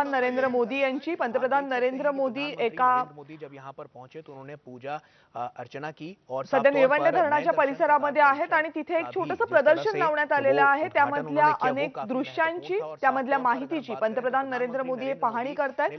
नरेंद्र मोदी यांची पंतप्रधान नरेंद्र मोदी जब यहाँ पर पहुंचे तो उन्होंने पूजा अर्चना की और सध्या निळवंडे धरणाच्या परिसरामध्ये आहेत आणि तिथे एक छोटंसं प्रदर्शन लावण्यात आलेलं आहे। त्यामधल्या अनेक दृश्यांची त्यामधल्या माहितीची पंतप्रधान नरेंद्र मोदी हे पाहणी करतात।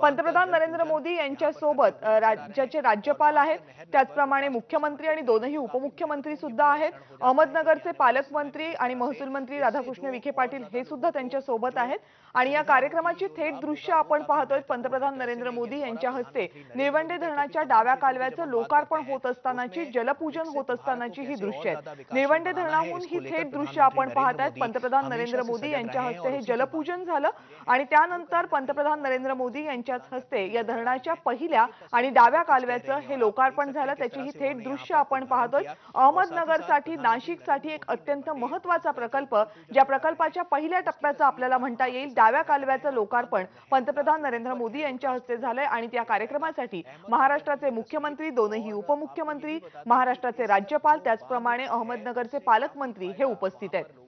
पंतप्रधान नरेंद्र मोदी यांच्या सोबत राज्याचे राज्यपाल आहेत, त्याचप्रमाणे मुख्यमंत्री आणि दोनही उपमुख्यमंत्री सुद्धा आहेत। अहमदनगरचे पालकमंत्री आणि महसूल मंत्री राधाकृष्ण विखे पाटील हे सुद्धा त्यांच्या सोबत आहेत आणि या कार्यक्रमाची थेट दृश्य आपण पाहतोय। पंतप्रधान नरेंद्र मोदी यांच्या हस्ते निळवंडे धरणाच्या डाव्या कालव्याचं लोकार्पण होत असतानाची, जलपूजन होत असतानाची ही दृश्य आहेत। निळवंडे धरणाहून ही थेट दृश्य आपण पाहतायत। पंतप्रधान नरेंद्र मोदी यांच्या हस्ते हे जलपूजन झालं आणि त्यानंतर पंतप्रधान नरेंद्र मोदी यांच्याच हस्ते या धरणाच्या पहिल्या आणि डाव्या कालव्याचं हे लोकार्पण झालं। त्याची ही थेट दृश्य आपण पाहतोय। अहमदनगरसाठी, नाशिकसाठी एक अत्यंत महत्त्वाचा प्रकल्प, ज्या प्रकल्पाच्या पहिल्या टप्प्याचं आपल्याला म्हणता येईल डाव्या कालव्याचं लोकार्पण पंतप्रधान नरेंद्र मोदी यांच्या हस्ते झालंय आणि त्या कार्यक्रमासाठी महाराष्ट्राचे मुख्यमंत्री, दोनही उपमुख्यमंत्री, महाराष्ट्राचे राज्यपाल, त्याचप्रमाणे अहमदनगरचे पालकमंत्री हे उपस्थित आहेत।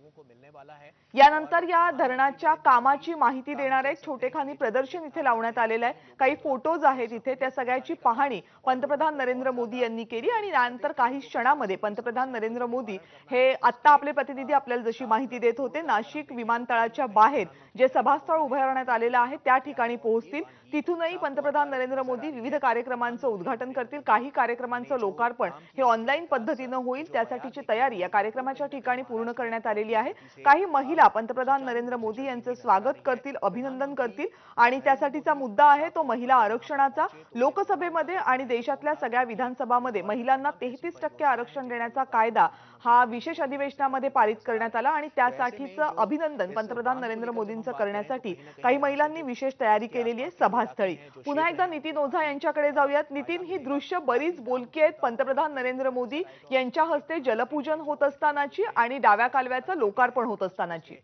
यानंतर या धरणाच्या कामाची माहिती देणारे एक छोटेखानी प्रदर्शन इथे लावण्यात आलेलं आहे। काही फोटोज आहेत इथे, त्या सगळ्याची पाहणी पंतप्रधान नरेंद्र मोदी यांनी केली आणि त्यानंतर काही क्षणामध्ये पंतप्रधान नरेंद्र मोदी हे आता आपले प्रतिनिधी आपल्याला जशी माहिती देत होते, नाशिक विमानतळाच्या बाहेर जे सभास्थळ उभारण्यात आलेलं आहे त्या ठिकाणी पोहोचतील। तिथूनही पंतप्रधान नरेंद्र मोदी विविध कार्यक्रमांचं उद्घाटन करतील। काही कार्यक्रमांचं लोकार्पण हे ऑनलाईन पद्धतीने होईल, त्यासाठीची तयारी या कार्यक्रमाच्या ठिकाणी पूर्ण करण्यात आलेली आहे। काही महिला पंतप्रधान नरेंद्र मोदी यांचं स्वागत करतील, अभिनंदन करतील आणि त्यासाठीचा मुद्दा आहे तो महिला आरक्षणाचा। लोकसभेमध्ये आणि देशातल्या सगळ्या विधानसभामध्ये महिलांना 33% आरक्षण देण्याचा कायदा हा विशेष अधिवेशनामध्ये पारित करण्यात आला आणि त्यासाठीचं अभिनंदन पंतप्रधान नरेंद्र मोदींचं करण्यासाठी काही महिलांनी विशेष तयारी केलेली आहे सभास्थळी। पुन्हा एकदा नितीन ओझा यांच्याकडे जाऊयात। नितीन, ही दृश्य बरीच बोलकी आहेत। पंतप्रधान नरेंद्र मोदी यांच्या हस्ते जलपूजन होत असतानाची आणि डाव्या कालव्याचं लोकार्पण होत असतानाची।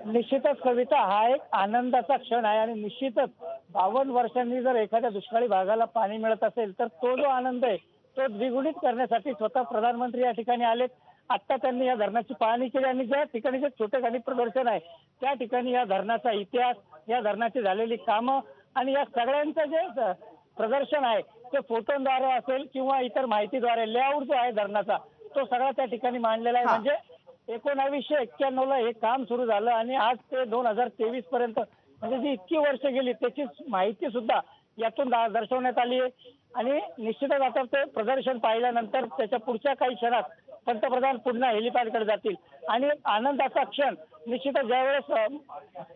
निश्चितच कविता, हा एक आनंदाचा क्षण आहे आणि निश्चितच 52 वर्षांनी जर एखाद्या दुष्काळी भागाला पाणी मिळत असेल तर तो जो आनंद आहे तो द्विगुणित करण्यासाठी स्वतः प्रधानमंत्री या ठिकाणी आलेत। आता त्यांनी या धरणाची पाहणी केली आणि ज्या ठिकाणी जे छोटेखानी प्रदर्शन आहे त्या ठिकाणी या धरणाचा इतिहास, या धरणाची झालेली कामं आणि या सगळ्यांचं जे प्रदर्शन आहे ते फोटोद्वारे असेल किंवा इतर माहितीद्वारे, लेआउट जो आहे धरणाचा तो सगळा त्या ठिकाणी मांडलेला आहे। म्हणजे 1991 ला हे काम सुरू झालं आणि आज ते 2023 पर्यंत म्हणजे जी इतकी वर्ष गेली त्याची माहिती सुद्धा यातून दर्शवण्यात आली आहे। आणि निश्चितच आता ते प्रदर्शन पाहिल्यानंतर त्याच्या पुढच्या काही क्षणात पंतप्रधान पुन्हा हेलिपॅडकडे जातील आणि आनंदाचा क्षण निश्चितच ज्यावेळेस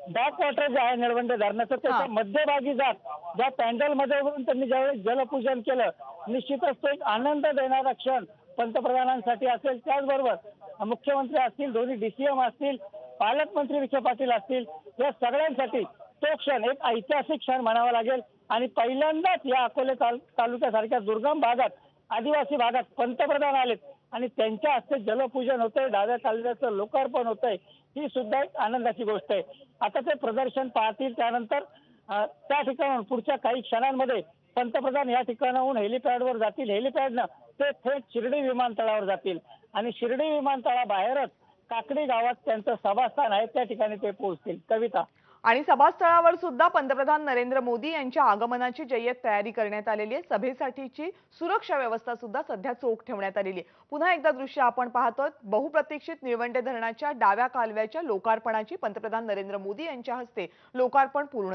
बॅकवॉटर जे आहे निळवंडे धरणाचं त्याच्या मध्यभागी जात ज्या पॅन्डलमध्ये उभं त्यांनी ज्यावेळेस जलपूजन केलं, निश्चितच तो एक आनंद देणारा क्षण पंतप्रधानांसाठी असेल। त्याचबरोबर मुख्यमंत्री असतील, दोन्ही डीसीएम असतील, पालकमंत्री विखे पाटील असतील, या सगळ्यांसाठी तो क्षण एक ऐतिहासिक क्षण म्हणावा लागेल। आणि पहिल्यांदाच या अकोले तालुक्यासारख्या दुर्गम भागात, आदिवासी भागात पंतप्रधान आलेत आणि त्यांच्या हस्ते जलपूजन होतंय, डाव्या कालव्याचं लोकार्पण होतंय, ही सुद्धा एक आनंदाची गोष्ट आहे। आता ते प्रदर्शन पाहतील, त्यानंतर त्या ठिकाणाहून पुढच्या काही क्षणांमध्ये पंतप्रधान या ठिकाणाहून हेलिपॅडवर जातील। हेलिपॅडनं ते थेट शिर्डी विमानतळावर जातील आणि शिर्डी विमानतळाबाहेरच काकडी गावात त्यांचं सभास्थान आहे, त्या ठिकाणी ते पोहोचतील। कविता, आणि सभास्थळावर सुद्धा पंतप्रधान नरेंद्र मोदी यांच्या आगमनाची जय्यत तयारी करण्यात आलेली आहे। सभेसाठीची सुरक्षा व्यवस्था सुद्धा सध्या चोख ठेवण्यात आलेली आहे। पुन्हा एकदा दृश्य आपण पाहतोय, बहुप्रतीक्षित निळवंडे धरणाच्या डाव्या कालव्याच्या लोकार्पणाची पंतप्रधान नरेंद्र मोदी यांच्या हस्ते लोकार्पण पूर्ण